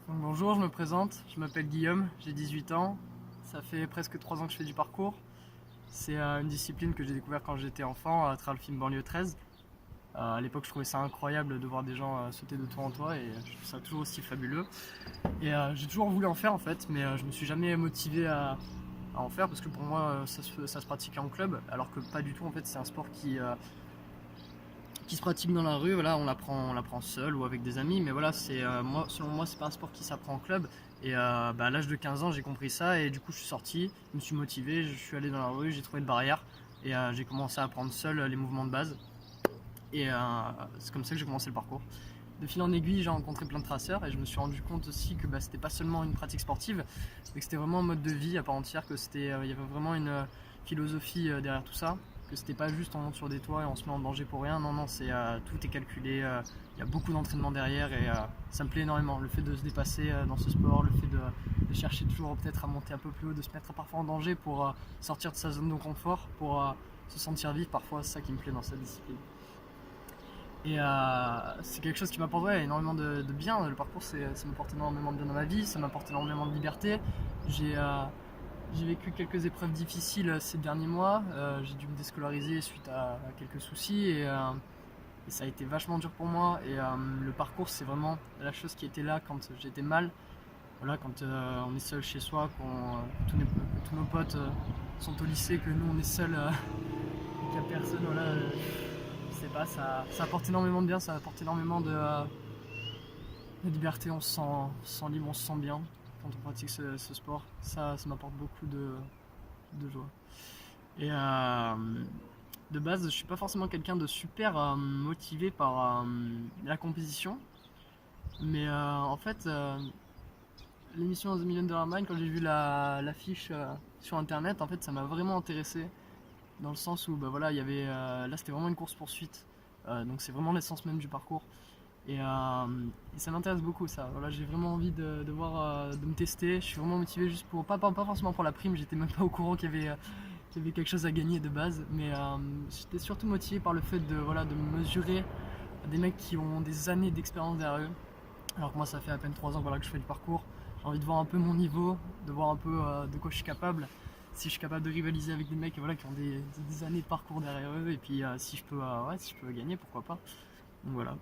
Donc bonjour, je me présente, je m'appelle Guillaume, j'ai 18 ans, ça fait presque 3 ans que je fais du parcours. C'est une discipline que j'ai découvert quand j'étais enfant à travers le film Banlieue 13. À l'époque, je trouvais ça incroyable de voir des gens sauter de toit en toit et je trouve ça toujours aussi fabuleux. Et j'ai toujours voulu en faire en fait, mais je me suis jamais motivé à en faire parce que pour moi ça se pratique en club, alors que pas du tout en fait, c'est un sport qui se pratique dans la rue. Voilà, on l'apprend seul ou avec des amis, mais voilà, selon moi, c'est pas un sport qui s'apprend en club. Et à l'âge de 15 ans, j'ai compris ça et du coup, je suis sorti, je me suis motivé, je suis allé dans la rue, j'ai trouvé une barrière et j'ai commencé à apprendre seul les mouvements de base. Et c'est comme ça que j'ai commencé le parcours. De fil en aiguille, j'ai rencontré plein de traceurs et je me suis rendu compte aussi que c'était pas seulement une pratique sportive, mais que c'était vraiment un mode de vie à part entière, que il y avait vraiment une philosophie derrière tout ça, que c'était pas juste on monte sur des toits et on se met en danger pour rien. Non, non, tout est calculé. Il y a beaucoup d'entraînement derrière et ça me plaît énormément. Le fait de se dépasser dans ce sport, le fait de chercher toujours peut-être à monter un peu plus haut, de se mettre parfois en danger pour sortir de sa zone de confort, pour se sentir vivre. Parfois, c'est ça qui me plaît dans cette discipline. Et c'est quelque chose qui m'apporte énormément de bien. Le parcours, ça m'apporte énormément de bien dans ma vie, ça m'apporte énormément de liberté. J'ai vécu quelques épreuves difficiles ces derniers mois. J'ai dû me déscolariser suite à quelques soucis et ça a été vachement dur pour moi. Et le parcours, c'est vraiment la chose qui était là quand j'étais mal. Voilà, quand on est seul chez soi, que tous nos potes sont au lycée, que nous on est seuls, qu'il n'y a personne. Voilà, je sais pas, ça apporte énormément de bien, ça apporte énormément de liberté. On se sent libre, on se sent bien quand on pratique ce sport. Ça m'apporte beaucoup de joie. Et de base, je suis pas forcément quelqu'un de super motivé par la compétition, mais en fait, l'émission The $1 Million Mind, quand j'ai vu l'affiche sur internet, en fait, ça m'a vraiment intéressé dans le sens où voilà, il y avait là, c'était vraiment une course poursuite, donc c'est vraiment l'essence même du parcours. Et ça m'intéresse beaucoup ça. Voilà, j'ai vraiment envie de voir, de me tester. Je suis vraiment motivé juste pour pas forcément pour la prime. J'étais même pas au courant qu'il y avait quelque chose à gagner de base, mais j'étais surtout motivé par le fait de me mesurer à des mecs qui ont des années d'expérience derrière eux. Alors que moi, ça fait à peine 3 ans que je fais du parcours. J'ai envie de voir un peu mon niveau, de voir un peu de quoi je suis capable. Si je suis capable de rivaliser avec des mecs qui ont des années de parcours derrière eux, et puis si je peux gagner, pourquoi pas. Donc voilà.